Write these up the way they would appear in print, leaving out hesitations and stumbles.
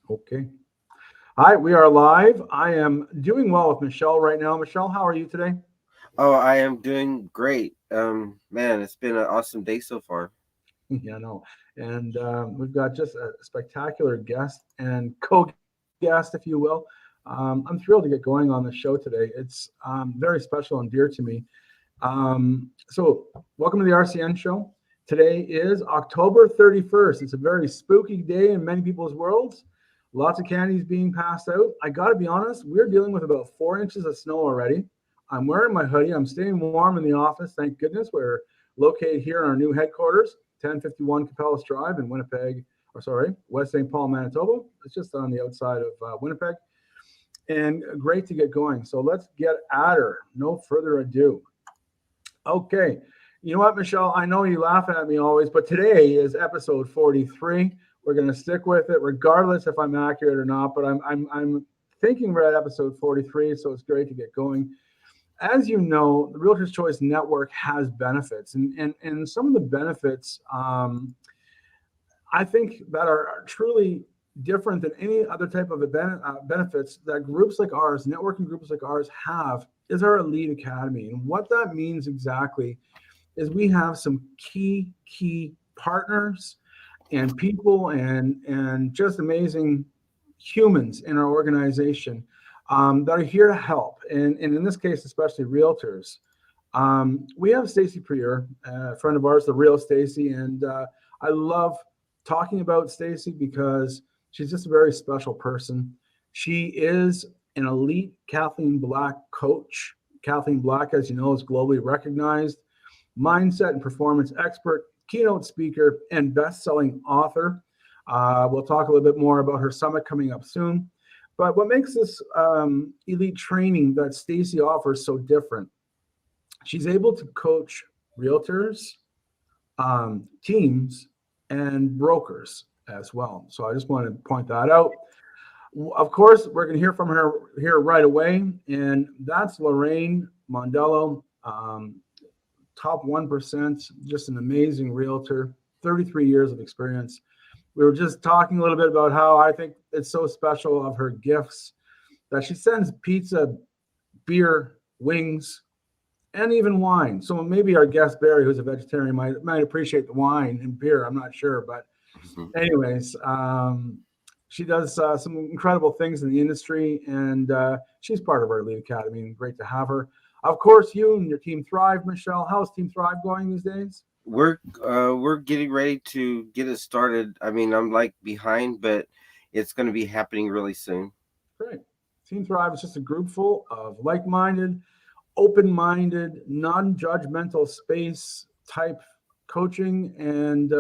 Okay. Hi, we are live. I am doing well with Michelle right now. Michelle, how are you today? Oh, I am doing great. Man, it's been an awesome day so far. Yeah, no. And we've got just a spectacular guest and co-guest, if you will. I'm thrilled to get going on the show today. It's very special and dear to me. So, welcome to the RCN Show. Today is October 31st. It's a very spooky day in many people's worlds. Lots of candies being passed out. I got to be honest, we're dealing with about 4 inches of snow already. I'm wearing my hoodie. I'm staying warm in the office. Thank goodness. We're located here in our new headquarters, 1051 Capellas Drive in Winnipeg, or sorry, West St. Paul, Manitoba. It's just on the outside of Winnipeg. And great to get going. So let's get at her. No further ado. Okay. You know what, Michelle? I know you laugh at me always, but today is episode 43. We're going to stick with it, regardless if I'm accurate or not. But I'm thinking we're at episode 43, so it's great to get going. As you know, the Realtors Choice Network has benefits, and some of the benefits I think that are truly different than any other type of benefits that groups like ours, networking groups like ours, have is our Elite Academy. And what that means exactly is we have some key partners and people and just amazing humans in our organization that are here to help. And in this case, especially realtors. We have Stacy Prieur, a friend of ours, the real Stacy, and I love talking about Stacy because she's just a very special person. She is an elite Kathleen Black coach. Kathleen Black, as you know, is globally recognized mindset and performance expert, keynote speaker, and best-selling author. We'll talk a little bit more about her summit coming up soon. But what makes this elite training that Stacy offers so different? She's able to coach realtors, teams, and brokers as well. So I just wanted to point that out. Of course, we're going to hear from her here right away, and that's Lorraine Mondello, top 1%, just an amazing realtor, 33 years of experience. We were just talking a little bit about how I think it's so special of her gifts that she sends pizza, beer, wings, and even wine. So maybe our guest Barry, who's a vegetarian, might appreciate the wine and beer. I'm not sure, but Mhm. anyways, she does some incredible things in the industry, and she's part of our Elite Academy, and great to have her. Of course, you and your Team Thrive, Michelle. How's Team Thrive going these days? We're getting ready to get it started. I mean, I'm like behind, but it's going to be happening really soon. Great. Team Thrive is just a group full of like-minded, open-minded, non-judgmental space type coaching, and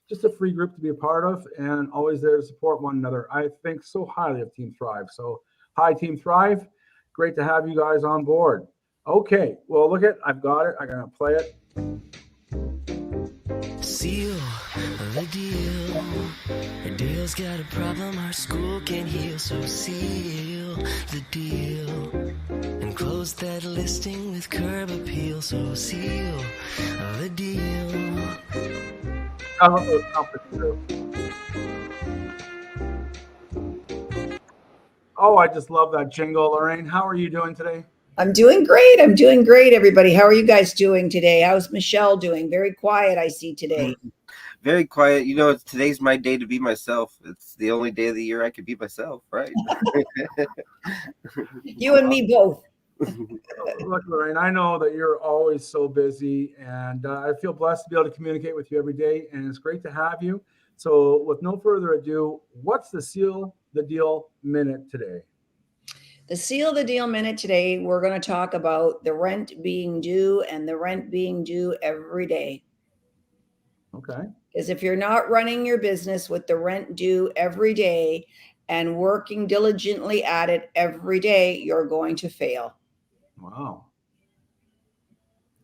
just a free group to be a part of, and always there to support one another. I think so highly of Team Thrive. So, hi, Team Thrive. Great to have you guys on board. Okay, well, look at I've got it. I'm gonna play it. Seal the deal. The deal's got a problem our school can't heal, so seal the deal and close that listing with curb appeal. So seal the deal. I love those trumpets too. Oh, I just love that jingle, Lorraine. How are you doing today? I'm doing great. I'm doing great, everybody. How are you guys doing today? How's Michelle doing? Very quiet, I see today. Very quiet. You know, today's my day to be myself. It's the only day of the year I can be myself, right? You and me both. Look, Lorraine, I know that you're always so busy, and I feel blessed to be able to communicate with you every day, and it's great to have you. So, with no further ado, what's the seal the deal minute today? The seal the deal minute today, we're going to talk about the rent being due and the rent being due every day. Okay. Because if you're not running your business with the rent due every day and working diligently at it every day, you're going to fail. Wow.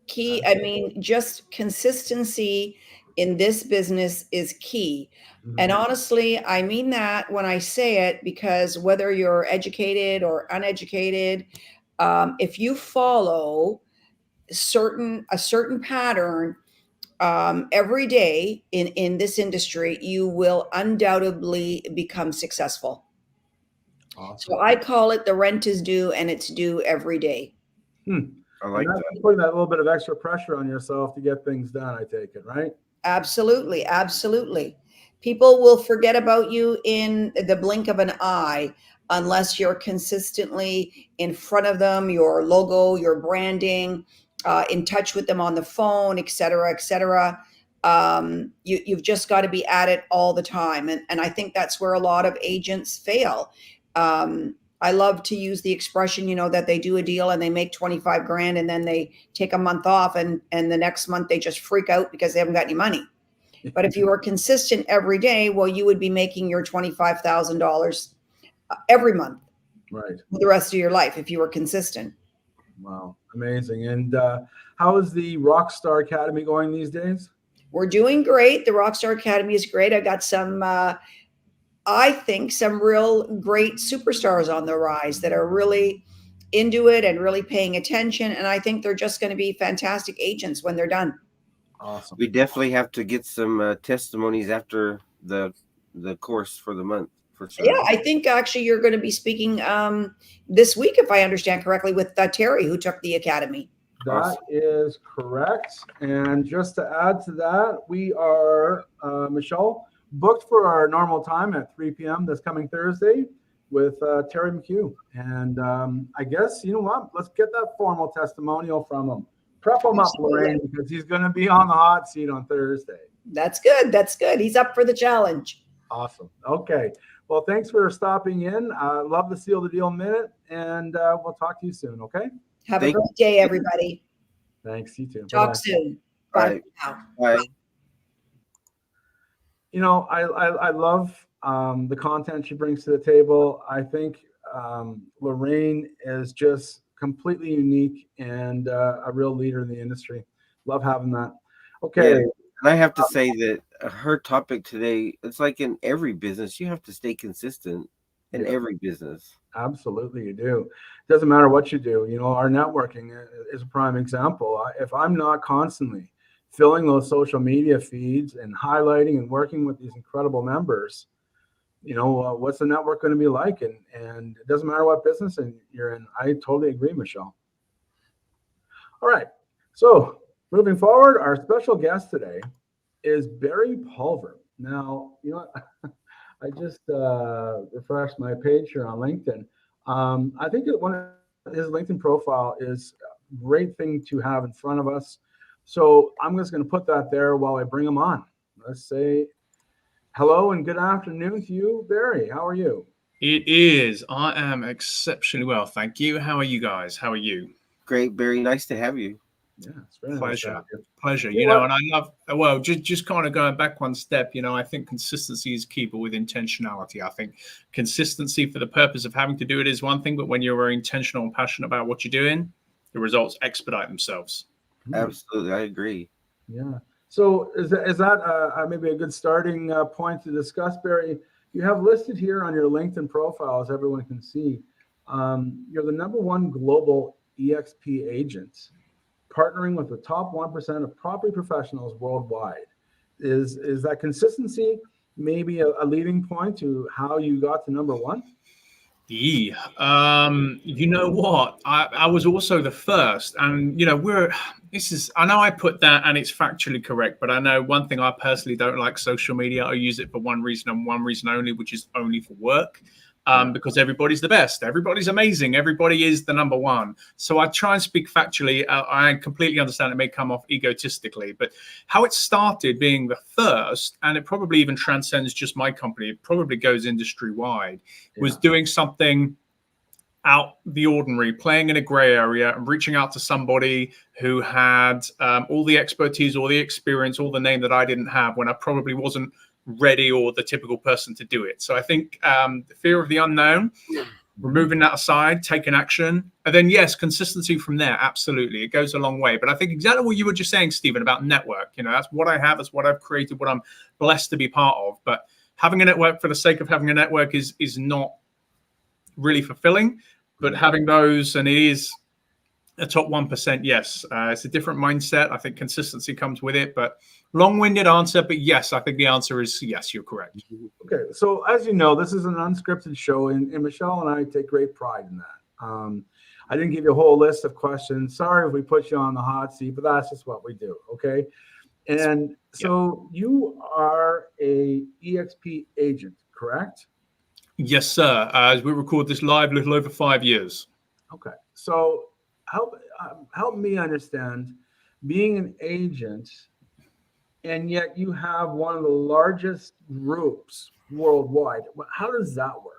Key, I mean, just consistency in this business is key. And honestly, I mean that when I say it, because whether you're educated or uneducated, if you follow a certain pattern every day in this industry, you will undoubtedly become successful. Awesome. So I call it the rent is due, and it's due every day. I like And that. that's putting that little bit of extra pressure on yourself to get things done, I take it, right? Absolutely. Absolutely. People will forget about you in the blink of an eye unless you're consistently in front of them, your logo, your branding, in touch with them on the phone, et cetera, et cetera. You've just got to be at it all the time. And I think that's where a lot of agents fail. I love to use the expression, that they do a deal and they make 25 grand and then they take a month off and the next month they just freak out because they haven't got any money. But if you were consistent every day, well, you would be making your $25,000 every month, Right. for the rest of your life if you were consistent. Wow. Amazing. And how is the Rockstar Academy going these days? We're doing great. The Rockstar Academy is great. I got some, I think, some real great superstars on the rise that are really into it and really paying attention. And I think they're just going to be fantastic agents when they're done. Awesome. We definitely have to get some testimonies after the course for the month, for sure. Yeah, I think actually you're going to be speaking this week, if I understand correctly, with Terry, who took the academy. That is correct. And just to add to that, we are, Michelle, booked for our normal time at 3 p.m. this coming Thursday with Terry McHugh. And I guess, you know what? Let's get that formal testimonial from him. Prep him up, Lorraine, because he's going to be on the hot seat on Thursday. That's good. That's good. He's up for the challenge. Awesome. Okay. Well, thanks for stopping in. Love the Seal the Deal Minute, and we'll talk to you soon, okay? Have a great day, everybody. Thanks. You too. Talk Bye-bye. soon. All Bye. right. Now. Bye. You know, I love the content she brings to the table. I think Lorraine is just completely unique and a real leader in the industry. Love having that. Okay. Yeah. And I have to say that her topic today, it's like in every business, you have to stay consistent in every business. Absolutely, you do. It doesn't matter what you do. You know, our networking is a prime example. If I'm not constantly filling those social media feeds and highlighting and working with these incredible members, you know, what's the network going to be like? And it doesn't matter what business you're in. I totally agree, Michelle. All right. So moving forward, our special guest today is Barry Pulver. Now, you know what? I just refreshed my page here on LinkedIn. I think that one of his LinkedIn profile is a great thing to have in front of us. So I'm just going to put that there while I bring him on. Let's say hello and good afternoon to you, Barry. How are you? It is. I am exceptionally well, thank you. How are you guys? How are you? Great, Barry. Nice to have you. Yeah, it's very Pleasure. nice to have you. Pleasure. You You know know, what? and I love, well, just kind of going back one step, you know, I think consistency is key, but with intentionality. I think consistency for the purpose of having to do it is one thing, but when you're very intentional and passionate about what you're doing, the results expedite themselves. Absolutely. I agree. Yeah. So is that maybe a good starting point to discuss, Barry? You have listed here on your LinkedIn profile, as everyone can see, you're the #1 global EXP agent, partnering with the top 1% of property professionals worldwide. Is that consistency maybe a leading point to how you got to #1? Yeah. You know what? I was also the first, and you know, I know I put that and it's factually correct, but I know one thing I personally don't like social media. I use it for one reason and one reason only, which is only for work. Because everybody's the best, everybody's amazing, everybody is the #1. So I try and speak factually. I completely understand it may come off egotistically, but how it started being the first, and it probably even transcends just my company, it probably goes industry wide, was doing something out the ordinary, playing in a gray area and reaching out to somebody who had all the expertise, all the experience, all the name that I didn't have when I probably wasn't ready or the typical person to do it. So I think the fear of the unknown, removing that aside, taking action, and then yes, consistency from there. Absolutely, it goes a long way. But I think exactly what you were just saying, Stephen, about network. You know, that's what I have, that's what I've created, what I'm blessed to be part of. But having a network for the sake of having a network is not really fulfilling. But having those, and it is The top 1%, yes. It's a different mindset. I think consistency comes with it, but long-winded answer. But yes, I think the answer is yes, you're correct. Okay, so as you know, this is an unscripted show, and Michelle and I take great pride in that. I didn't give you a whole list of questions. Sorry if we put you on the hot seat, but that's just what we do, okay? And so you are a EXP agent, correct? Yes, sir. As we record this live, a little over 5 years. Okay, so help me understand being an agent, and yet you have one of the largest groups worldwide. How does that work?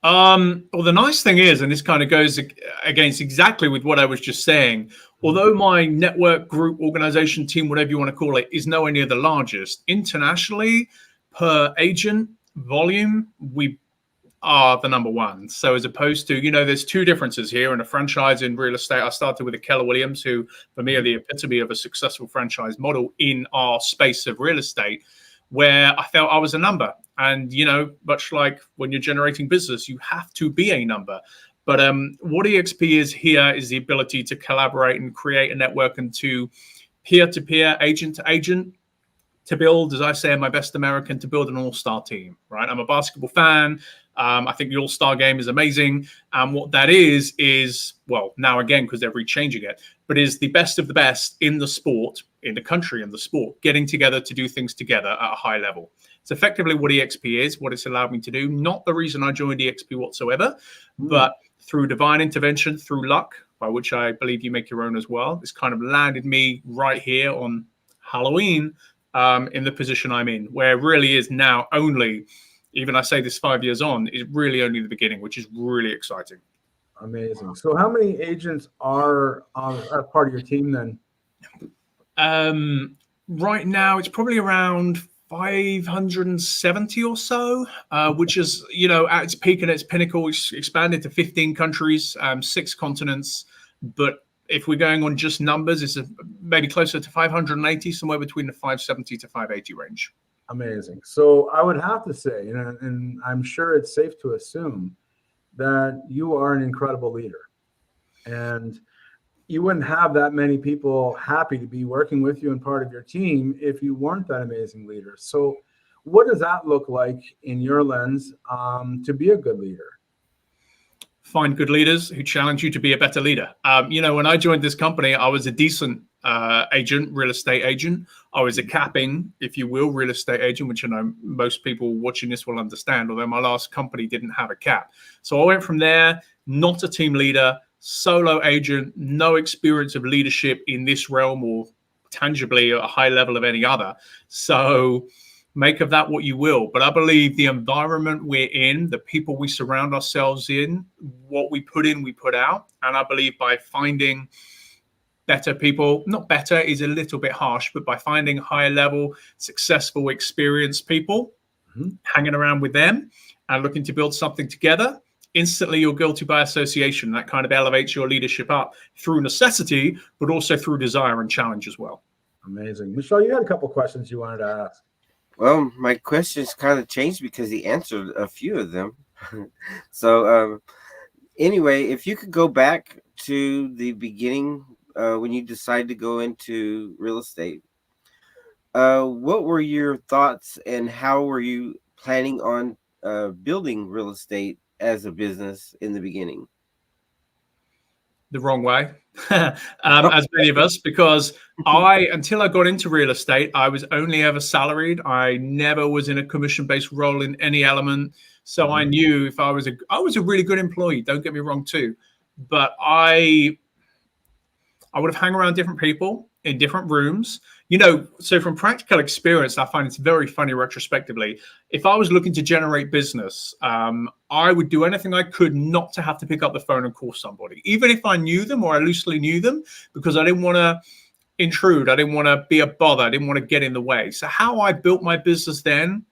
Well, the nice thing is, and this kind of goes against exactly with what I was just saying, although my network, group, organization, team, whatever you want to call it, is nowhere near the largest, internationally, per agent volume, we are the number one. So as opposed to, there's two differences here in a franchise in real estate. I started with a Keller Williams, who for me are the epitome of a successful franchise model in our space of real estate, where I felt I was a number. And, much like when you're generating business, you have to be a number. But what EXP is here is the ability to collaborate and create a network, and to peer-to-peer, agent-to-agent, to build, as I say in my best American, to build an all-star team, right? I'm a basketball fan. I think the all-star game is amazing. And what that is, well, now again, because they're rechanging it, but is the best of the best in the sport, in the country, in the sport, getting together to do things together at a high level. It's effectively what EXP is, what it's allowed me to do. Not the reason I joined EXP whatsoever, but through divine intervention, through luck, by which I believe you make your own as well. It's kind of landed me right here on Halloween, in the position I'm in, where it really is now only, even I say this 5 years on, is really only the beginning, which is really exciting. Amazing. So how many agents are part of your team then? Right now, it's probably around 570 or so, which is, at its peak and its pinnacle, it's expanded to 15 countries, 6 continents. But if we're going on just numbers, it's maybe closer to 580, somewhere between the 570 to 580 range. Amazing. So I would have to say, and I'm sure it's safe to assume, that you are an incredible leader. And you wouldn't have that many people happy to be working with you and part of your team if you weren't that amazing leader. So what does that look like in your lens, to be a good leader? Find good leaders who challenge you to be a better leader. When I joined this company, I was a decent agent, real estate agent. I was a capping, if you will, real estate agent, which I know most people watching this will understand, although my last company didn't have a cap. So I went from there, not a team leader, solo agent, no experience of leadership in this realm or tangibly at a high level of any other. So make of that what you will. But I believe the environment we're in, the people we surround ourselves in, what we put in, we put out. And I believe by finding better people, not better is a little bit harsh, but by finding higher level, successful, experienced people, hanging around with them and looking to build something together, instantly you're guilty by association. That kind of elevates your leadership up through necessity, but also through desire and challenge as well. Amazing. Michelle, you had a couple of questions you wanted to ask. Well, my questions kind of changed because he answered a few of them. So anyway, if you could go back to the beginning, when you decided to go into real estate, what were your thoughts and how were you planning on building real estate as a business in the beginning? The wrong way, as many of us, because until I got into real estate, I was only ever salaried. I never was in a commission-based role in any element. So I knew if I was a really good employee, don't get me wrong too, but I would have hung around different people in different rooms, so from practical experience, I find it's very funny retrospectively. If I was looking to generate business, I would do anything I could not to have to pick up the phone and call somebody, even if I knew them or I loosely knew them, because I didn't want to intrude. I didn't want to be a bother. I didn't want to get in the way. So how I built my business then,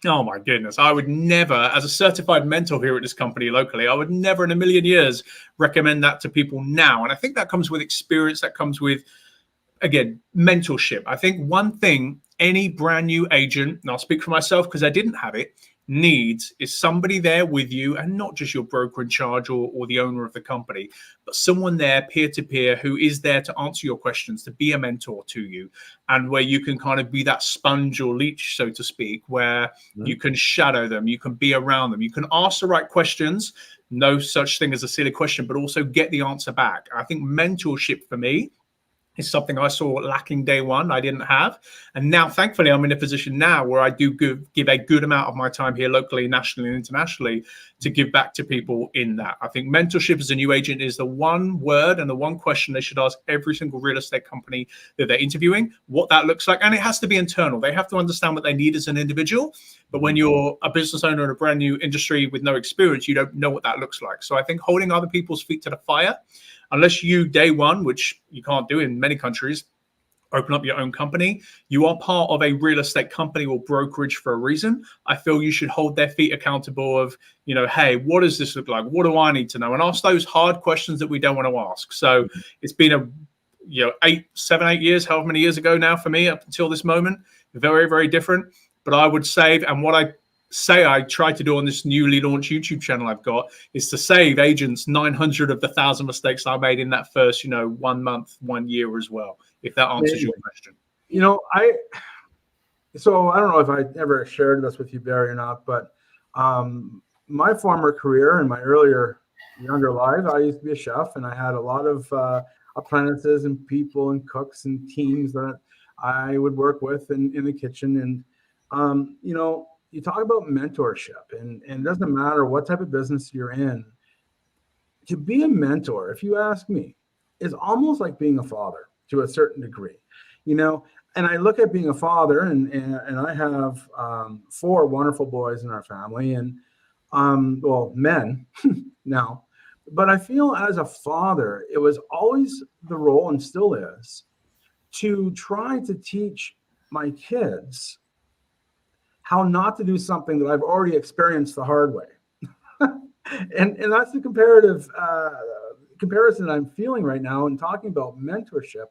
oh my goodness, I would never, as a certified mentor here at this company locally, I would never in a million years recommend that to people now. And I think that comes with experience, that comes with, again, mentorship. I think one thing any brand new agent, and I'll speak for myself because I didn't have it, needs is somebody there with you, and not just your broker in charge or the owner of the company, but someone there peer-to-peer who is there to answer your questions, to be a mentor to you, and where you can kind of be that sponge or leech, so to speak, where you can shadow them, you can be around them, you can ask the right questions, no such thing as a silly question, but also get the answer back. I think mentorship for me is something I saw lacking day one. I didn't have. And now, thankfully, I'm in a position now where I do give a good amount of my time here locally, nationally, and internationally to give back to people in that. I think mentorship as a new agent is the one word and the one question they should ask every single real estate company that they're interviewing, what that looks like. And it has to be internal. They have to understand what they need as an individual. But when you're a business owner in a brand new industry with no experience, you don't know what that looks like. So I think holding other people's feet to the fire, unless you day one, which you can't do in many countries, open up your own company, you are part of a real estate company or brokerage for a reason. I feel you should hold their feet accountable of, hey, what does this look like? What do I need to know? And ask those hard questions that we don't want to ask. So it's been a 7, 8 years, however many years ago now for me up until this moment, very, very different. But I would save, and what I say I try to do on this newly launched YouTube channel I've got is to save agents 900 of the 1,000 mistakes I made in that first, 1 month, 1 year as well, if that answers your question. So I don't know if I ever shared this with you, Barry, or not, but my former career in my younger life, I used to be a chef, and I had a lot of apprentices and people and cooks and teams that I would work with in the kitchen. And, you talk about mentorship, and it doesn't matter what type of business you're in. To be a mentor, if you ask me, is almost like being a father to a certain degree, And I look at being a father, and I have 4 wonderful boys in our family, and men now. But I feel as a father, it was always the role, and still is, to try to teach my kids how not to do something that I've already experienced the hard way. and that's the comparison I'm feeling right now, and talking about mentorship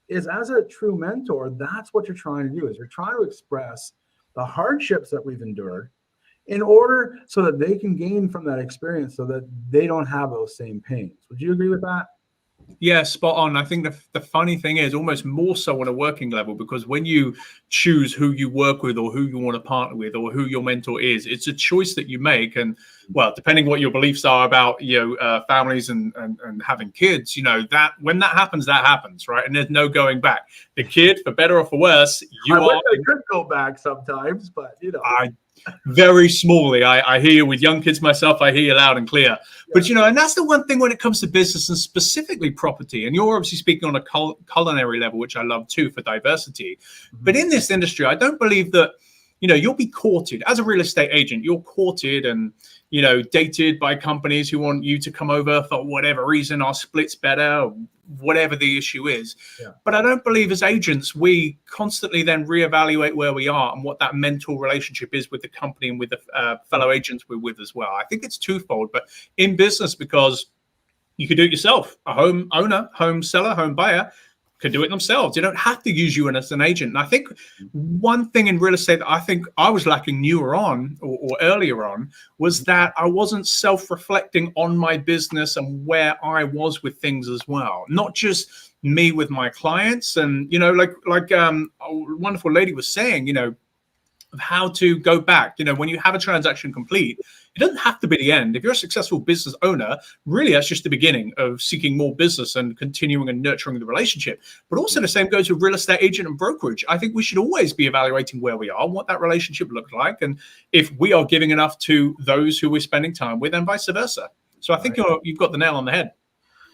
is, as a true mentor, that's what you're trying to do, is you're trying to express the hardships that we've endured in order so that they can gain from that experience, so that they don't have those same pains. Would you agree with that? Yeah, spot on. I think the funny thing is almost more so on a working level, because when you choose who you work with or who you want to partner with or who your mentor is, it's a choice that you make. And well, depending what your beliefs are about, families and having kids, that when that happens, right? And there's no going back. The kid, for better or for worse, I could go back sometimes, but very smallly. I hear you with young kids myself. I hear you loud and clear. But, and that's the one thing when it comes to business and specifically property. And you're obviously speaking on a culinary level, which I love too, for diversity. Mm-hmm. But in this industry, I don't believe that, you'll be courted as a real estate agent. You're courted and, dated by companies who want you to come over for whatever reason. Our split's better, whatever the issue is. Yeah. But I don't believe as agents, we constantly then reevaluate where we are and what that mental relationship is with the company and with the fellow agents we're with as well. I think it's twofold, but in business, because you could do it yourself, a home owner, home seller, home buyer could do it themselves. They don't have to use you as an agent. And I think one thing in real estate that I think I was lacking newer on or earlier on was that I wasn't self-reflecting on my business and where I was with things as well. Not just me with my clients. And, like a wonderful lady was saying, of how to go back, when you have a transaction complete, it doesn't have to be the end. If you're a successful business owner, really that's just the beginning of seeking more business and continuing and nurturing the relationship. But also the same goes with real estate agent and brokerage. I think we should always be evaluating where we are, what that relationship looks like, and if we are giving enough to those who we're spending time with, and vice versa. So I think you've got the nail on the head.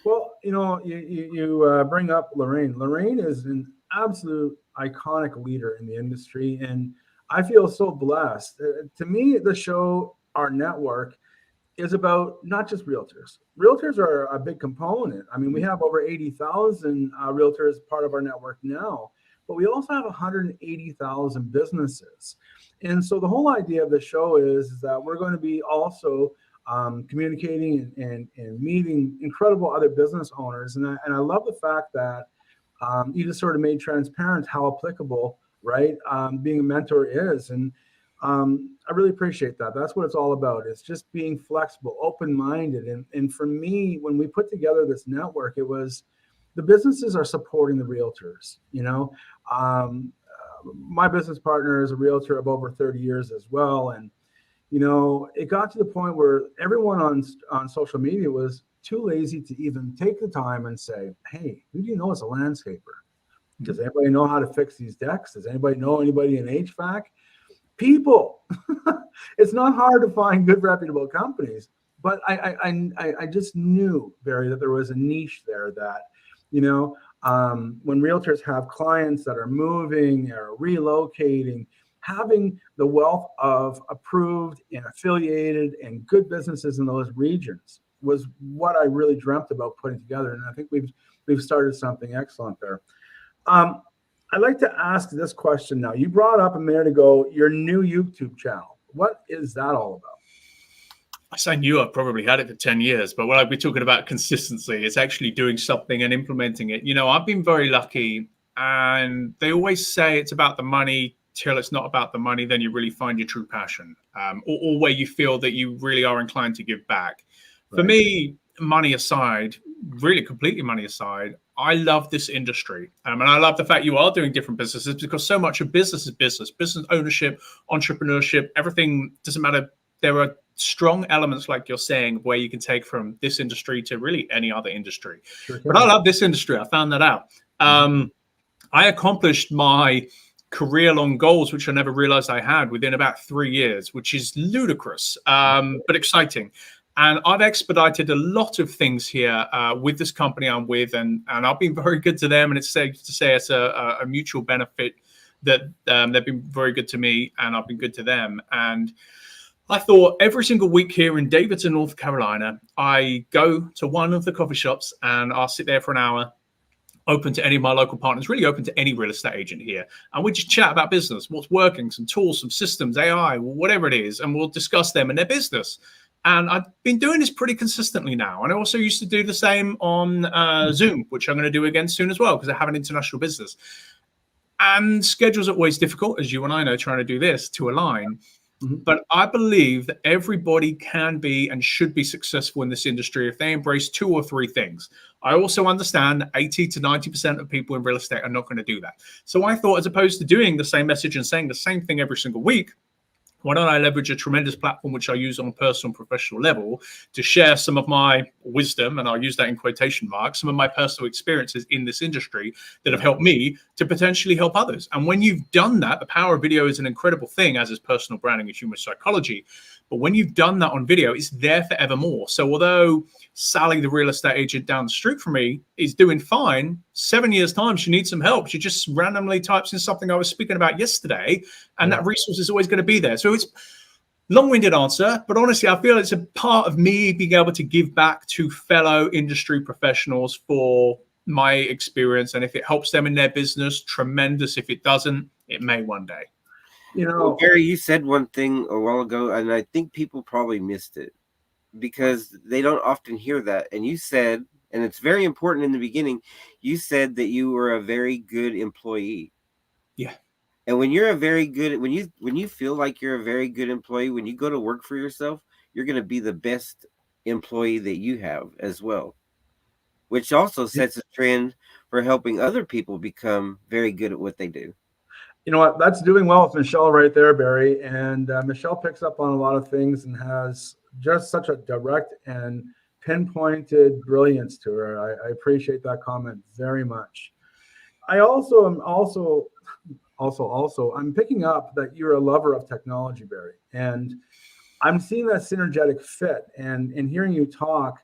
Well, you bring up Lorraine. Lorraine is an absolute iconic leader in the industry, and I feel so blessed. To me, the show, our network, is about not just realtors. Realtors are a big component. I mean, we have over 80,000 realtors part of our network now, but we also have 180,000 businesses. And so the whole idea of the show is that we're going to be also communicating and meeting incredible other business owners. And I love the fact that you just sort of made transparent how applicable, right, being a mentor is. And I really appreciate that. That's what it's all about. It's just being flexible, open-minded. And for me, when we put together this network, it was the businesses are supporting the realtors. My business partner is a realtor of over 30 years as well. And, it got to the point where everyone on social media was too lazy to even take the time and say, hey, who do you know as a landscaper? Does anybody know how to fix these decks? Does anybody know anybody in HVAC? People. It's not hard to find good, reputable companies, but I just knew, Barry, that there was a niche there that, when realtors have clients that are moving or relocating, having the wealth of approved and affiliated and good businesses in those regions was what I really dreamt about putting together. And I think we've started something excellent there. I'd like to ask this question now. You brought up a minute ago your new YouTube channel. What is that all about? I say new, I've probably had it for 10 years, but when I've been talking about consistency, it's actually doing something and implementing it. I've been very lucky, and they always say it's about the money till it's not about the money, then you really find your true passion, or where you feel that you really are inclined to give back. Right. For me, money aside, really completely money aside, I love this industry. And I love the fact you are doing different businesses, because so much of business is business ownership, entrepreneurship, everything doesn't matter. There are strong elements, like you're saying, where you can take from this industry to really any other industry. Sure. But I love this industry. I found that out. I accomplished my career-long goals, which I never realized I had, within about 3 years, which is ludicrous, but exciting. And I've expedited a lot of things here with this company I'm with, and I've been very good to them. And it's safe to say it's a mutual benefit that they've been very good to me, and I've been good to them. And I thought every single week here in Davidson, North Carolina, I go to one of the coffee shops and I'll sit there for an hour, open to any of my local partners, really open to any real estate agent here. And we just chat about business, what's working, some tools, some systems, AI, whatever it is, and we'll discuss them and their business. And I've been doing this pretty consistently now. And I also used to do the same on Zoom, which I'm going to do again soon as well, because I have an international business. And schedules are always difficult, as you and I know, trying to do this to align. But I believe that everybody can be and should be successful in this industry if they embrace 2 or 3 things. I also understand that 80 to 90% of people in real estate are not going to do that. So I thought, as opposed to doing the same message and saying the same thing every single week, why don't I leverage a tremendous platform, which I use on a personal and professional level, to share some of my wisdom, and I'll use that in quotation marks, some of my personal experiences in this industry that have helped me to potentially help others. And when you've done that, the power of video is an incredible thing, as is personal branding and human psychology. But when you've done that on video, it's there forevermore. So although Sally, the real estate agent down the street from me, is doing fine, 7 years' time, she needs some help. She just randomly types in something I was speaking about yesterday, and that resource is always going to be there. So it's long-winded answer, but honestly, I feel it's a part of me being able to give back to fellow industry professionals for my experience. And if it helps them in their business, tremendous. If it doesn't, it may one day. Well, Barry, you said one thing a while ago, and I think people probably missed it because they don't often hear that. And you said, and it's very important in the beginning, you said that you were a very good employee. Yeah. And when you're a very good, when you feel like you're a very good employee, when you go to work for yourself, you're going to be the best employee that you have as well, which also sets a trend for helping other people become very good at what they do. You know what? That's doing well with Michelle right there, Barry. And Michelle picks up on a lot of things and has just such a direct and pinpointed brilliance to her. I appreciate that comment very much. I also am I'm picking up that you're a lover of technology, Barry. And I'm seeing that synergetic fit. And in hearing you talk,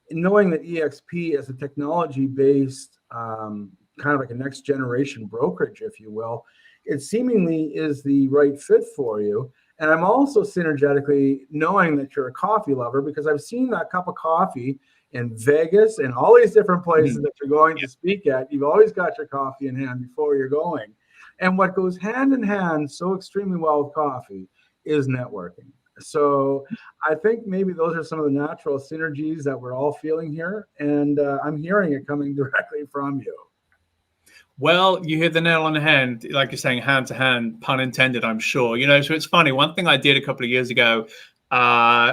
knowing that EXP is a technology-based kind of like a next generation brokerage, if you will, it seemingly is the right fit for you. And I'm also synergetically knowing that you're a coffee lover, because I've seen that cup of coffee in Vegas and all these different places that you're going to speak at. You've always got your coffee in hand before you're going. And what goes hand in hand so extremely well with coffee is networking. So I think maybe those are some of the natural synergies that we're all feeling here. And I'm hearing it coming directly from you. Well, you hit the nail on the head, like you're saying, hand to hand, pun intended, I'm sure. So it's funny. One thing I did a couple of years ago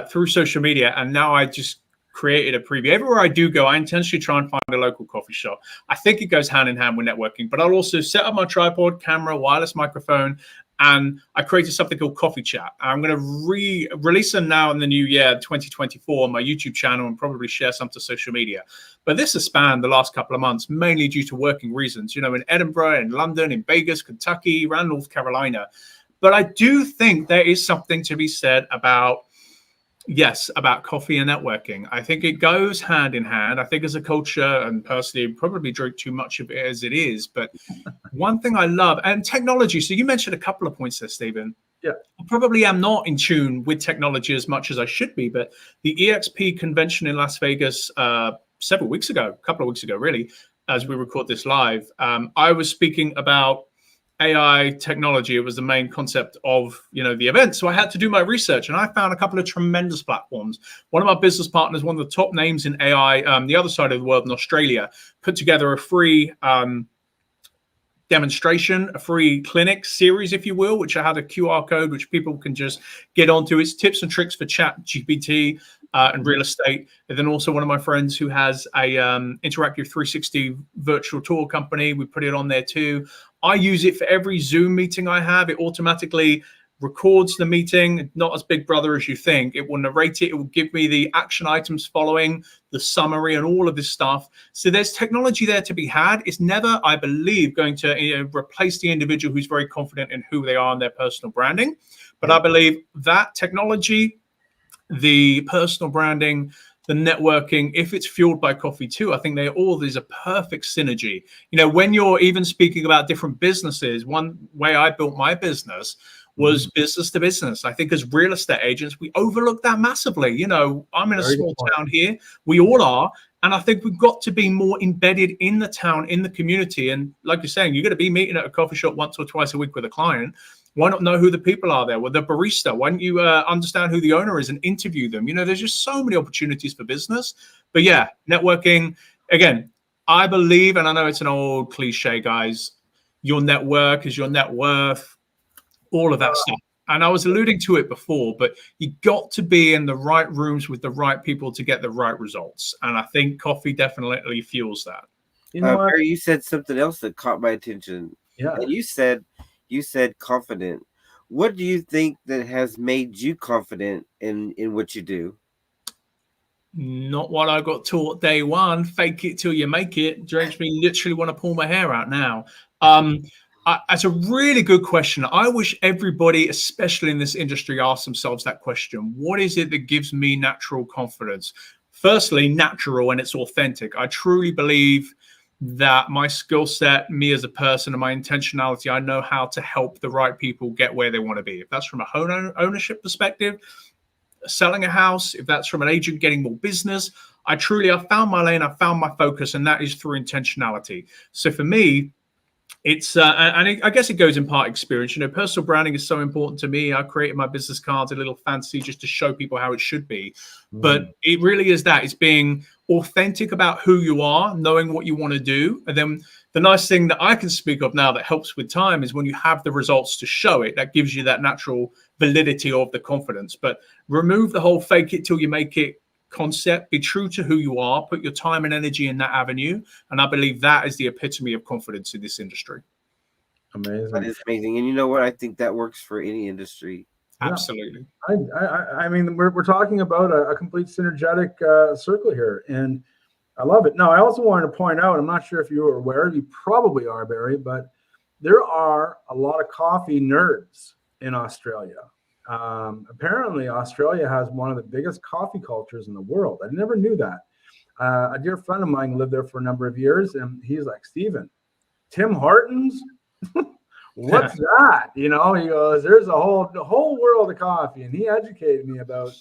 through social media, and now I just created a preview. Everywhere I do go, I intentionally try and find a local coffee shop. I think it goes hand in hand with networking, but I'll also set up my tripod, camera, wireless microphone, and I created something called Coffee Chat. I'm going to release them now in the new year, 2024, on my YouTube channel, and probably share some to social media. But this has spanned the last couple of months, mainly due to working reasons, in Edinburgh, in London, in Vegas, Kentucky, around North Carolina. But I do think there is something to be said about coffee and networking. I think it goes hand in hand. I think as a culture, and personally, probably drink too much of it as it is. But one thing I love, and technology. So you mentioned a couple of points there, Stephen. Yeah. I probably am not in tune with technology as much as I should be. But the EXP convention in Las Vegas a couple of weeks ago, really, as we record this live, I was speaking about AI technology. It was the main concept of the event. So I had to do my research, and I found a couple of tremendous platforms. One of my business partners, one of the top names in AI, the other side of the world in Australia, put together a free demonstration, a free clinic series, if you will, which I had a QR code which people can just get onto. It's tips and tricks for chat GPT and real estate. And then also one of my friends who has a interactive 360 virtual tour company, we put it on there too. I use it for every Zoom meeting I have. It automatically records the meeting, not as Big Brother as you think. It will narrate it. It will give me the action items following, the summary, and all of this stuff. So there's technology there to be had. It's never, I believe, going to replace the individual who's very confident in who they are and their personal branding. But I believe that technology, the personal branding, the networking, if it's fueled by coffee too, I think there's a perfect synergy. When you're even speaking about different businesses, one way I built my business was business to business. I think as real estate agents, we overlook that massively. I'm in a small town here. We all are. And I think we've got to be more embedded in the town, in the community. And like you're saying, you're going to be meeting at a coffee shop once or twice a week with a client. Why not know who the people are there? Well, the barista, why don't you understand who the owner is and interview them? There's just so many opportunities for business. But yeah, networking, again, I believe, and I know it's an old cliche, guys, your network is your net worth, all of that stuff. And I was alluding to it before, but you got to be in the right rooms with the right people to get the right results. And I think coffee definitely fuels that. Barry, you said something else that caught my attention. Yeah. And you said confident. What do you think that has made you confident in what you do? Not what I got taught day one. Fake it till you make it. Makes me literally want to pull my hair out now. That's a really good question. I wish everybody, especially in this industry, asks themselves that question. What is it that gives me natural confidence? Firstly, natural, and it's authentic. I truly believe that my skill set, me as a person, and my intentionality, I know how to help the right people get where they want to be. If that's from a home ownership perspective, selling a house, if that's from an agent getting more business, I found my lane, I found my focus, and that is through intentionality. So for me, it's I guess it goes in part experience. Personal branding is so important to me. I created my business cards a little fancy just to show people how it should be. But it really is that. It's being authentic about who you are, knowing what you want to do. And then the nice thing that I can speak of now that helps with time is when you have the results to show it, that gives you that natural validity of the confidence. But remove the whole fake it till you make it concept. Be true to who you are, put your time and energy in that avenue, and I believe that is the epitome of confidence in this industry. Amazing. That is amazing. And you know what? I think that works for any industry. Absolutely. I mean, we're talking about a complete synergetic circle here, and I love it. Now, I also wanted to point out, I'm not sure if you are aware, you probably are, Barry, but there are a lot of coffee nerds in Australia. Apparently, Australia has one of the biggest coffee cultures in the world. I never knew that. A dear friend of mine lived there for a number of years, and he's like, Stephen, Tim Hortons? What's that? He goes, there's a whole world of coffee, and he educated me about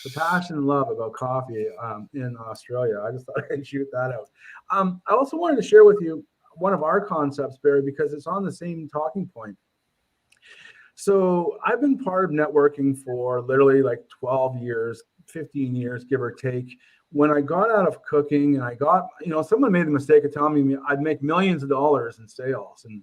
the passion and love about coffee in Australia. I just thought I'd shoot that out. I also wanted to share with you one of our concepts, Barry, because it's on the same talking point. So I've been part of networking for literally like 12 years, 15 years, give or take. When I got out of cooking and I got, someone made the mistake of telling me I'd make millions of dollars in sales. And,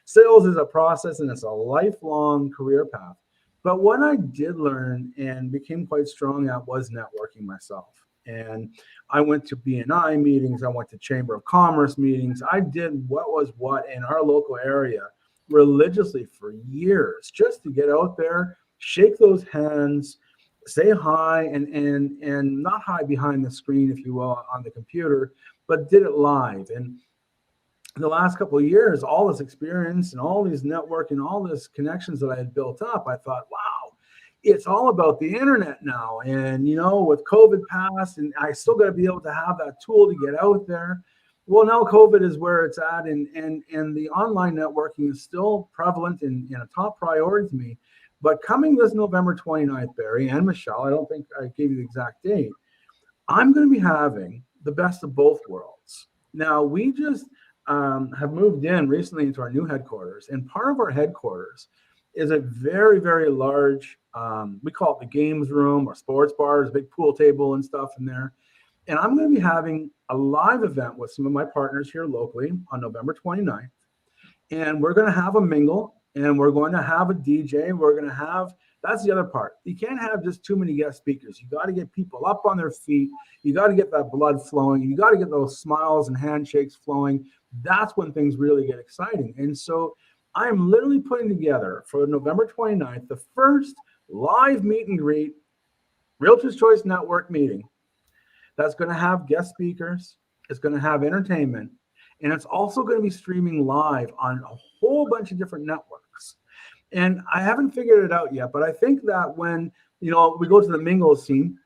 sales is a process and it's a lifelong career path. But what I did learn and became quite strong at was networking myself. And I went to BNI meetings. I went to Chamber of Commerce meetings. I did what was what in our local area religiously for years, just to get out there, shake those hands, say hi, and not hide behind the screen, if you will, on the computer, but did it live. And in the last couple of years, all this experience and all these networking, all these connections that I had built up, I thought, wow, it's all about the internet now. And, with COVID passed, and I still got to be able to have that tool to get out there. Well, now COVID is where it's at, and the online networking is still prevalent and a top priority to me. But coming this November 29th, Barry and Michelle, I don't think I gave you the exact date, I'm going to be having the best of both worlds. Now, we just have moved in recently into our new headquarters, and part of our headquarters is a very, very large, we call it the games room or sports bar. There's a big pool table and stuff in there. And I'm going to be having a live event with some of my partners here locally on November 29th. And we're going to have a mingle, and we're going to have a DJ. We're going to have, that's the other part. You can't have just too many guest speakers. You got to get people up on their feet. You got to get that blood flowing. You got to get those smiles and handshakes flowing. That's when things really get exciting. And so I'm literally putting together for November 29th, the first live meet and greet Realtors Choice Network meeting. That's going to have guest speakers. It's going to have entertainment. And it's also going to be streaming live on a whole bunch of different networks. And I haven't figured it out yet, but I think that when, we go to the mingle scene,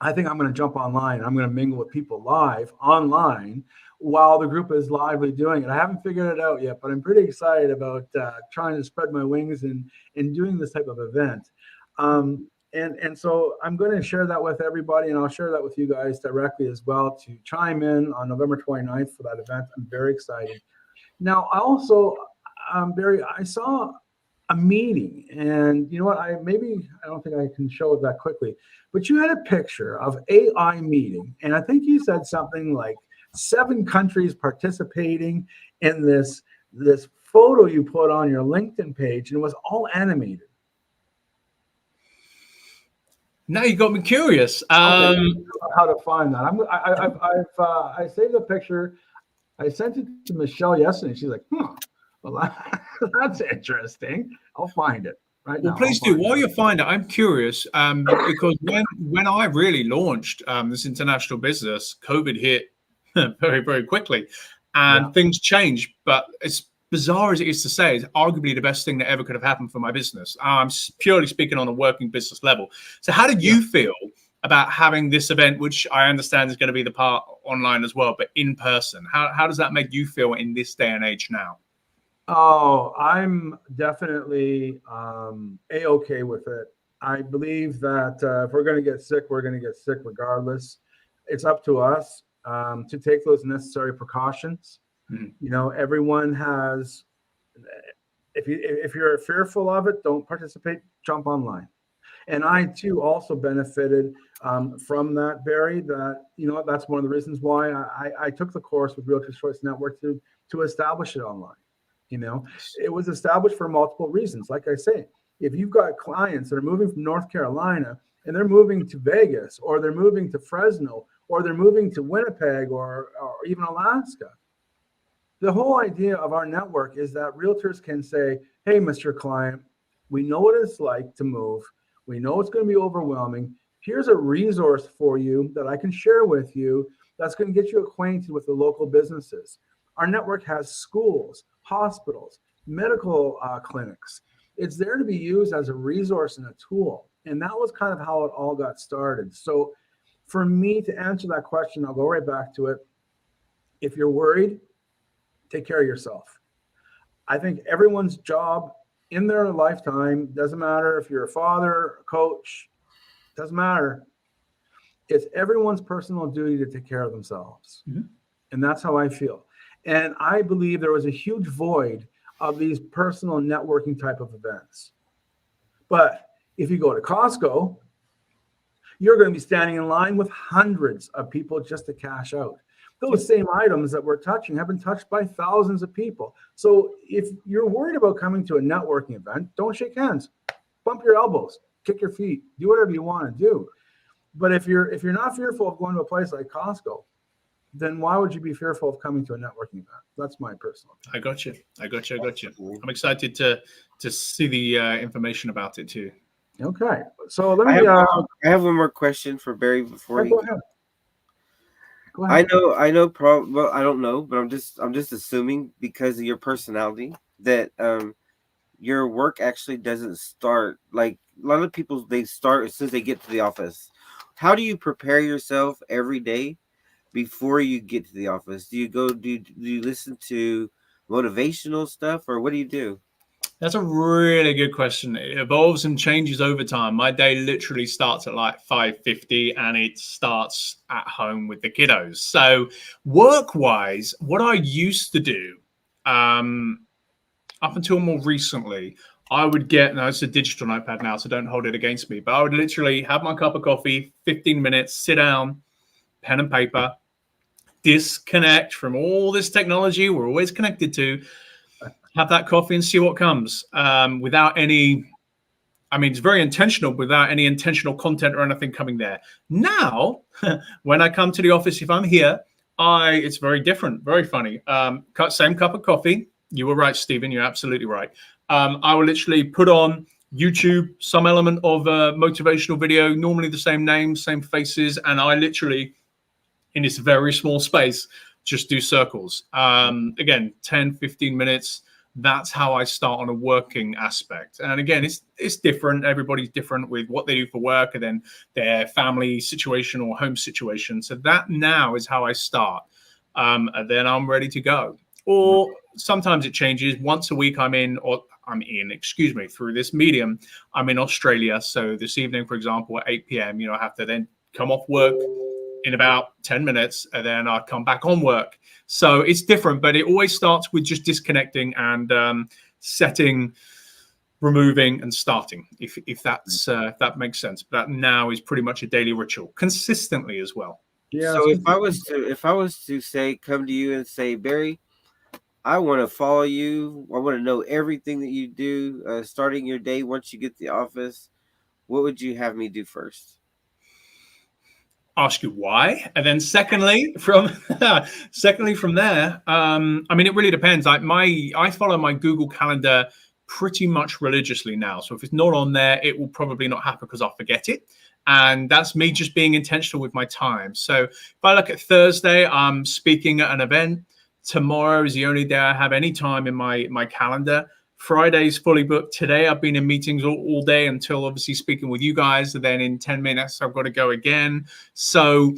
I think I'm going to jump online. I'm going to mingle with people live online while the group is lively doing it. I haven't figured it out yet, but I'm pretty excited about trying to spread my wings and doing this type of event. And so I'm going to share that with everybody, and I'll share that with you guys directly as well to chime in on November 29th for that event. I'm very excited. Now, I also, Barry, I saw a meeting, and you know what? I don't think I can show it that quickly, but you had a picture of AI meeting, and I think you said something like 7 countries participating in this photo you put on your LinkedIn page, and it was all animated. Now you got me curious. How to find that? I saved the picture. I sent it to Michelle yesterday. She's like, well, that's interesting. I'll find it right now. Well, please do. While you find it, I'm curious because when I really launched this international business, COVID hit very, very quickly, and things changed. But as bizarre as it is to say, it's arguably the best thing that ever could have happened for my business. I'm purely speaking on a working business level. So how did you feel about having this event, which I understand is going to be the part online as well, but in person? How does that make you feel in this day and age now? Oh, I'm definitely A-okay with it. I believe that if we're going to get sick, we're going to get sick regardless. It's up to us to take those necessary precautions. Everyone has, if you're fearful of it, don't participate, jump online. And I too also benefited from that, Barry, that's one of the reasons why I took the course with Realtors Choice Network to establish it online. It was established for multiple reasons. Like I say, if you've got clients that are moving from North Carolina and they're moving to Vegas, or they're moving to Fresno, or they're moving to Winnipeg, or even Alaska, the whole idea of our network is that realtors can say, hey, Mr. Client, we know what it's like to move. We know it's going to be overwhelming. Here's a resource for you that I can share with you that's going to get you acquainted with the local businesses. Our network has schools, hospitals, medical clinics. It's there to be used as a resource and a tool. And that was kind of how it all got started. So for me to answer that question, I'll go right back to it. If you're worried, take care of yourself. I think everyone's job in their lifetime, doesn't matter if you're a father, a coach, doesn't matter. It's everyone's personal duty to take care of themselves. And that's how I feel. And I believe there was a huge void of these personal networking type of events. But if you go to Costco, you're going to be standing in line with hundreds of people just to cash out. Those same items that we're touching have been touched by thousands of people. So if you're worried about coming to a networking event, don't shake hands, bump your elbows, kick your feet, do whatever you want to do. But if you're not fearful of going to a place like Costco, then why would you be fearful of coming to a networking event? That's my personal opinion. I got you. I'm excited to see the information about it too. Okay, so let me. I have one more question for Barry before go ahead. Go ahead. I know. Well, I don't know, but I'm just assuming because of your personality that your work actually doesn't start like a lot of people. They start as soon as they get to the office. How do you prepare yourself every day before you get to the office? Do you listen to motivational stuff, or what do you do? That's a really good question. It evolves and changes over time. My day literally starts at like 5:50 and it starts at home with the kiddos. So work-wise, what I used to do up until more recently, I would get, now it's a digital notepad now, so don't hold it against me, but I would literally have my cup of coffee, 15 minutes, sit down, pen and paper, disconnect from all this technology we're always connected to, have that coffee and see what comes without any, it's very intentional, without any intentional content or anything coming there. Now, when I come to the office, if I'm here, it's very different, very funny. Same cup of coffee. You were right, Stephen. You're absolutely right. I will literally put on YouTube some element of a motivational video, normally the same names, same faces, and I literally, in this very small space, just do circles. Again, 10, 15 minutes. That's how I start on a working aspect. And again, it's different. Everybody's different with what they do for work and then their family situation or home situation. So that now is how I start. And then I'm ready to go. Or sometimes it changes. Once a week through this medium, I'm in Australia. So this evening, for example, at 8 p.m., I have to then come off work in about 10 minutes, and then I'll come back on work. So it's different, but it always starts with just disconnecting and setting, removing, and starting, if that makes sense. But that now is pretty much a daily ritual, consistently as well. Yeah. So if I was to say, come to you and say, Barry, I want to follow you. I want to know everything that you do, starting your day once you get to the office. What would you have me do first? Ask you why, and then secondly from there, it really depends. I follow my Google Calendar pretty much religiously now. So if it's not on there, it will probably not happen because I'll forget it. And that's me just being intentional with my time. So if I look at Thursday, I'm speaking at an event. Tomorrow is the only day I have any time in my calendar. Friday's fully booked. Today I've been in meetings all day until obviously speaking with you guys. And then in 10 minutes, I've got to go again. So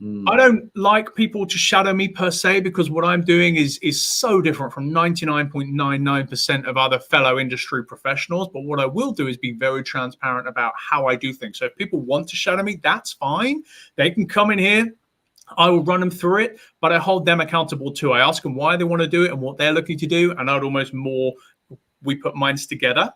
I don't like people to shadow me per se, because what I'm doing is so different from 99.99% of other fellow industry professionals. But what I will do is be very transparent about how I do things. So if people want to shadow me, that's fine. They can come in here. I will run them through it, but I hold them accountable too. I ask them why they want to do it and what they're looking to do. And I'd almost more, we put minds together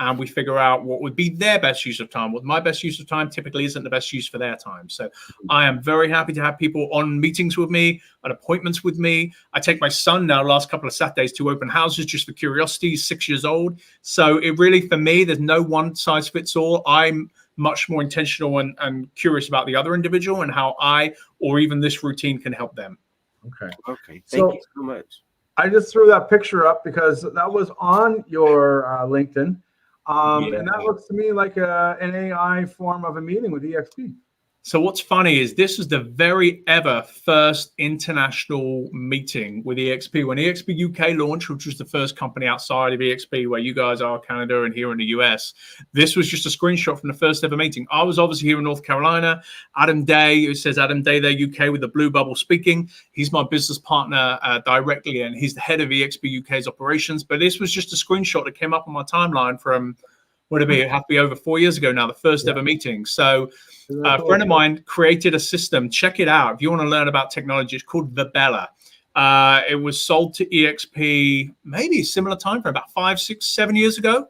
and we figure out what would be their best use of time. What my best use of time typically isn't the best use for their time. So I am very happy to have people on meetings with me, on appointments with me. I take my son now last couple of Saturdays to open houses just for curiosity. He's 6 years old. So it really, for me, there's no one size fits all. I'm much more intentional and curious about the other individual and how I, or even this routine, can help them. Okay. Thank you so much. I just threw that picture up because that was on your LinkedIn. And that looks to me like an AI form of a meeting with EXP. So what's funny is this was the very ever first international meeting with EXP. When EXP UK launched, which was the first company outside of EXP, where you guys are, Canada, and here in the US, this was just a screenshot from the first ever meeting. I was obviously here in North Carolina. Adam Day, it says Adam Day there, UK, with the blue bubble speaking. He's my business partner directly, and he's the head of EXP UK's operations. But this was just a screenshot that came up on my timeline from, what would it have to be over 4 years ago now, the first ever meeting. So a friend of mine created a system. Check it out. If you want to learn about technology, it's called Verbella. It was sold to EXP maybe a similar time for about 5, 6, 7 years ago.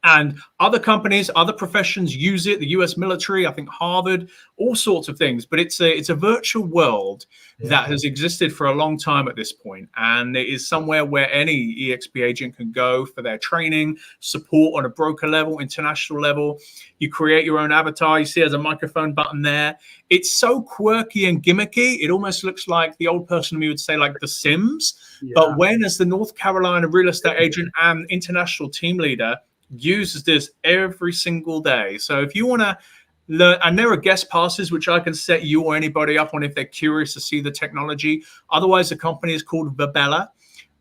And other companies, other professions use it. The U.S. military, I think Harvard, all sorts of things. But it's a virtual world that has existed for a long time at this point, and it is somewhere where any EXP agent can go for their training, support on a broker level, international level. You create your own avatar. You see there's a microphone button there. It's so quirky and gimmicky. It almost looks like the old person we would say like The Sims. Yeah. But when, as the North Carolina real estate agent and international team leader, uses this every single day. So if you want to learn, and there are guest passes which I can set you or anybody up on if they're curious to see the technology. Otherwise, the company is called Verbella,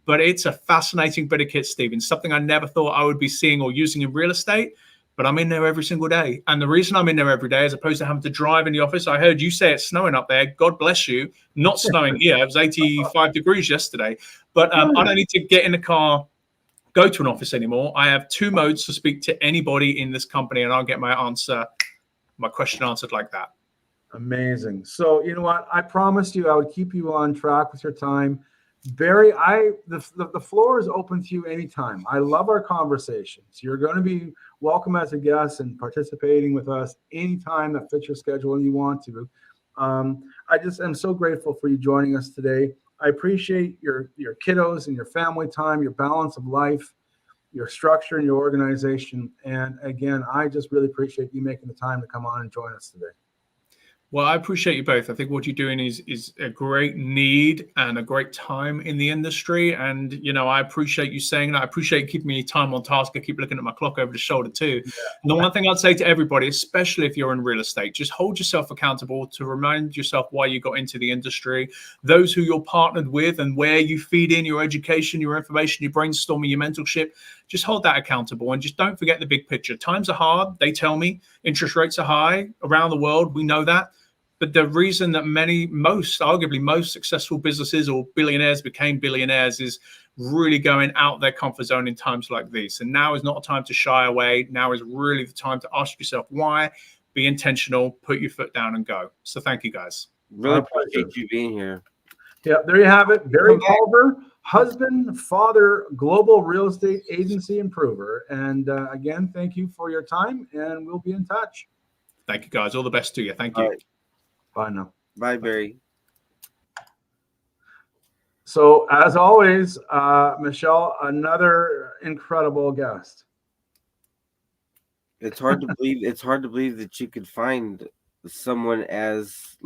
but it's a fascinating bit of kit, Stephen. Something I never thought I would be seeing or using in real estate, but I'm in there every single day. And the reason I'm in there every day, as opposed to having to drive in the office, I heard you say it's snowing up there. God bless you. Not snowing here. It was 85 degrees yesterday. But I don't need to get in the car, go to an office anymore. I have 2 modes to speak to anybody in this company, and I'll get my question answered like that. Amazing. So you know what? I promised you I would keep you on track with your time. Barry, the floor is open to you anytime. I love our conversations. You're going to be welcome as a guest and participating with us anytime that fits your schedule and you want to. I just am so grateful for you joining us today. I appreciate your kiddos and your family time, your balance of life, your structure and your organization. And again, I just really appreciate you making the time to come on and join us today. Well, I appreciate you both. I think what you're doing is a great need and a great time in the industry. And, you know, I appreciate you saying that. I appreciate keeping me time on task. I keep looking at my clock over the shoulder too. Yeah. And the one thing I'd say to everybody, especially if you're in real estate, just hold yourself accountable to remind yourself why you got into the industry, those who you're partnered with and where you feed in your education, your information, your brainstorming, your mentorship. Just hold that accountable and just don't forget the big picture. Times are hard. They tell me interest rates are high around the world. We know that. But the reason that arguably most successful businesses or billionaires became billionaires is really going out their comfort zone in times like these. And now is not a time to shy away. Now is really the time to ask yourself why, be intentional, put your foot down and go. So thank you guys. Really appreciate you being here. Yeah, there you have it. Barry Pulver, husband, father, global real estate agency improver. And again, thank you for your time and we'll be in touch. Thank you guys. All the best to you. Thank you. Right. Bye now. Bye, Barry. So as always, Michelle, another incredible guest. It's hard to believe. It's hard to believe that you could find someone as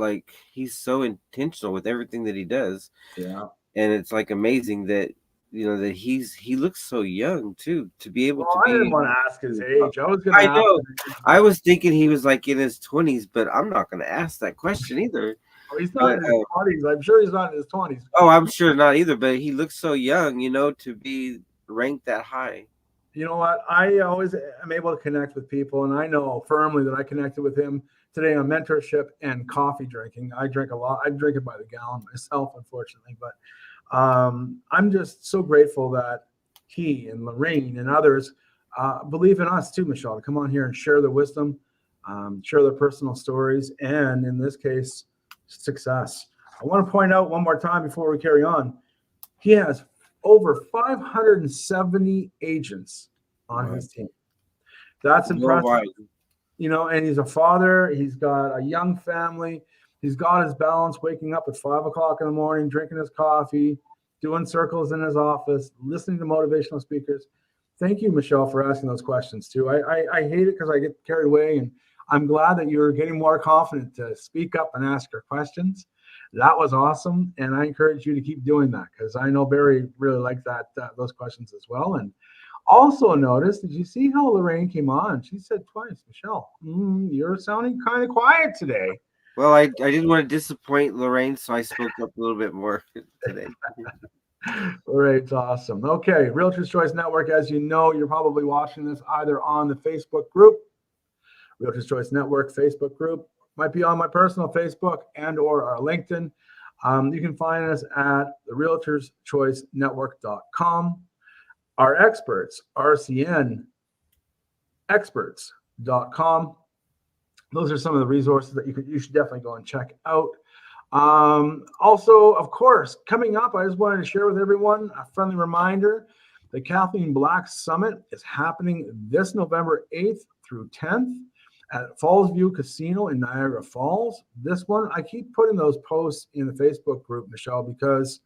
he's so intentional with everything that he does. Yeah. And it's amazing that that he looks so young too, to be able to be. I didn't want to ask his age. I know. I was thinking he was in his 20s, but I'm not going to ask that question either. Oh, he's not in his 20s. I'm sure he's not in his 20s. Oh, I'm sure not either, but he looks so young, to be ranked that high. You know what? I always am able to connect with people, and I know firmly that I connected with him today on mentorship and coffee drinking. I drink a lot. I drink it by the gallon myself, unfortunately, but I'm just so grateful that he and Lorraine and others believe in us too, Michelle, to come on here and share their wisdom, share their personal stories, and in this case, success. I want to point out one more time before we carry on, he has over 570 agents on his team. That's impressive. And he's a father. He's got a young family. He's got his balance, waking up at 5 o'clock in the morning, drinking his coffee, doing circles in his office, listening to motivational speakers. Thank you, Michelle, for asking those questions too. I hate it because I get carried away, and I'm glad that you're getting more confident to speak up and ask your questions. That was awesome, and I encourage you to keep doing that because I know Barry really liked those questions as well. And also notice, did you see how Lorraine came on? She said twice, Michelle, you're sounding kind of quiet today. Well, I didn't want to disappoint Lorraine, so I spoke up a little bit more today. Lorraine's awesome. Okay, Realtors Choice Network, as you know, you're probably watching this either on the Facebook group, Realtors Choice Network Facebook group, might be on my personal Facebook and or our LinkedIn. You can find us at the realtorschoicenetwork.com. Our experts, RCN experts.com. Those are some of the resources that you should definitely go and check out. Also, of course, coming up, I just wanted to share with everyone a friendly reminder. The Kathleen Black Summit is happening this November 8th through 10th at Falls View Casino in Niagara Falls. This one, I keep putting those posts in the Facebook group, Michelle, because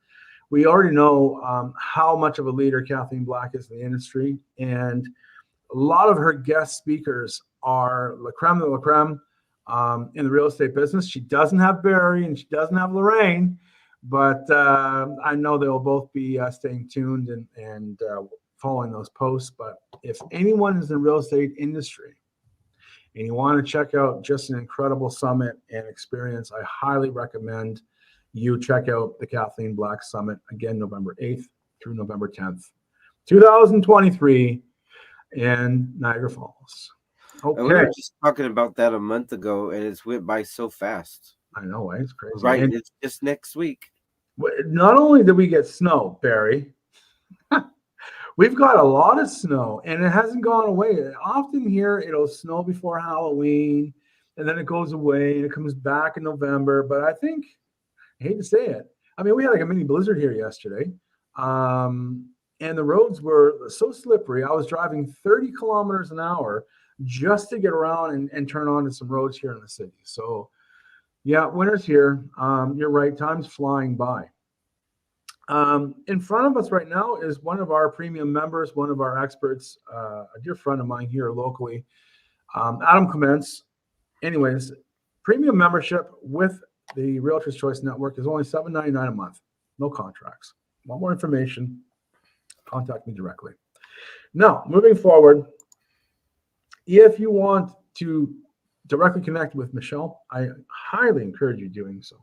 we already know how much of a leader Kathleen Black is in the industry. And a lot of her guest speakers are la creme de la creme in the real estate business. She doesn't have Barry and she doesn't have Lorraine, but I know they'll both be staying tuned and following those posts. But if anyone is in the real estate industry and you want to check out just an incredible summit and experience, I highly recommend you check out the Kathleen Black Summit, again, November 8th through November 10th, 2023 in Niagara Falls. Okay. We were just talking about that a month ago, and it's went by so fast. I know, right? It's crazy. Right, And it's just next week. not only did we get snow, Barry, we've got a lot of snow, and it hasn't gone away. Often here, it'll snow before Halloween, and then it goes away, and it comes back in November. But I think, I hate to say it, I mean, we had like a mini blizzard here yesterday, and the roads were so slippery. I was driving 30 kilometers an hour just to get around and turn onto some roads here in the city. So, yeah, winter's here. You're right. Time's flying by. In front of us right now is one of our premium members, one of our experts, a dear friend of mine here locally, Adam Clements. Anyways, premium membership with the Realtors Choice Network is only $7.99 a month. No contracts. Want more information? Contact me directly. Now, moving forward, if you want to directly connect with Michelle, I highly encourage you doing so.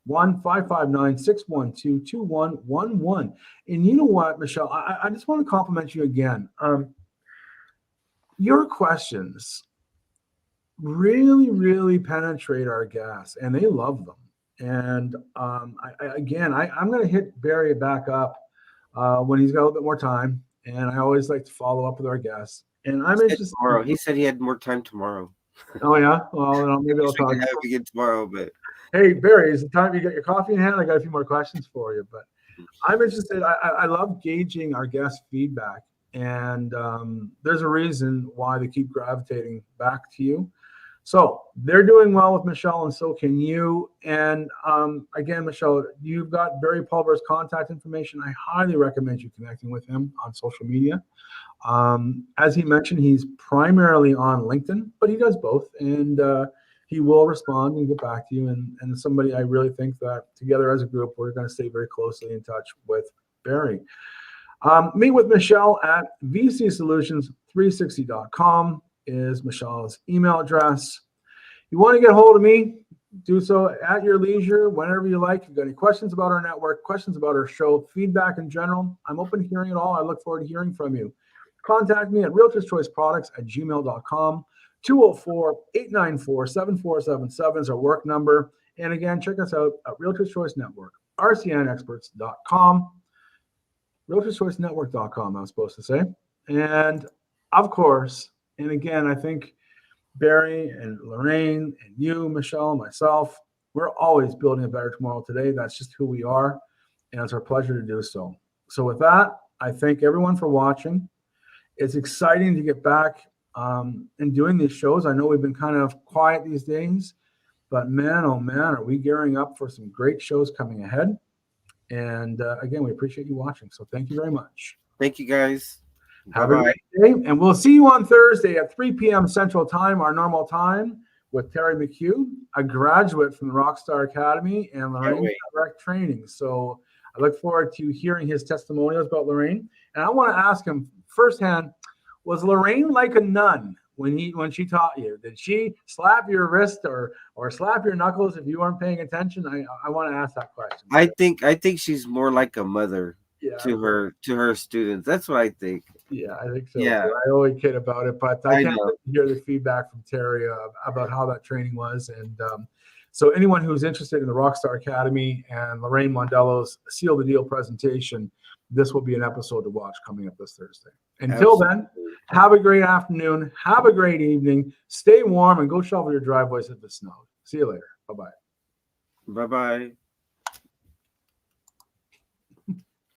1-559-612-2111. And you know what, Michelle, I just want to compliment you again. Your questions really, really penetrate our guests, and they love them. And I'm going to hit Barry back up when he's got a little bit more time. And I always like to follow up with our guests. And I'm interested. Tomorrow. He said he had more time tomorrow. Oh, yeah? Well, maybe I'll talk. We can have it again tomorrow, but. Hey, Barry, is it time you get your coffee in hand? I got a few more questions for you, but I'm interested. I love gauging our guest feedback, and there's a reason why they keep gravitating back to you. So they're doing well with Michelle, and so can you. And again, Michelle, you've got Barry Pulver's contact information. I highly recommend you connecting with him on social media. As he mentioned, he's primarily on LinkedIn, but he does both, and he will respond and get back to you. And somebody I really think that together as a group, we're going to stay very closely in touch with Barry. Meet with Michelle at vcsolutions360.com is Michelle's email address. You want to get a hold of me, do so at your leisure, whenever you like. If you've got any questions about our network, questions about our show, feedback in general, I'm open to hearing it all. I look forward to hearing from you. Contact me at realtorschoiceproducts@gmail.com. 204-894-7477 is our work number. And again, check us out at Realtors Choice Network, rcnexperts.com, realtorschoicenetwork.com, I was supposed to say. And of course, and again, I think Barry and Lorraine and you, Michelle, and myself, we're always building a better tomorrow today. That's just who we are. And it's our pleasure to do so. So with that, I thank everyone for watching. It's exciting to get back and doing these shows. I know we've been kind of quiet these days, but man, oh man, are we gearing up for some great shows coming ahead. And again, we appreciate you watching. So thank you very much. Thank you, guys. Have a great day. And we'll see you on Thursday at 3 p.m. Central Time, our normal time, with Terry McHugh, a graduate from the Rockstar Academy and Lorraine Direct Training. So I look forward to hearing his testimonials about Lorraine. And I want to ask him firsthand, was Lorraine like a nun when she taught you? Did she slap your wrist or slap your knuckles if you weren't paying attention? I want to ask that question. I think she's more like a mother to her students. That's what I think. Yeah, I think so. Yeah. I always kid about it, but I can't hear the feedback from Terry about how that training was. And so anyone who's interested in the Rockstar Academy and Lorraine Mondello's Seal the Deal presentation, this will be an episode to watch coming up this Thursday. Until then, have a great afternoon. Have a great evening. Stay warm and go shovel your driveways if it snowed. See you later. Bye-bye. Bye bye.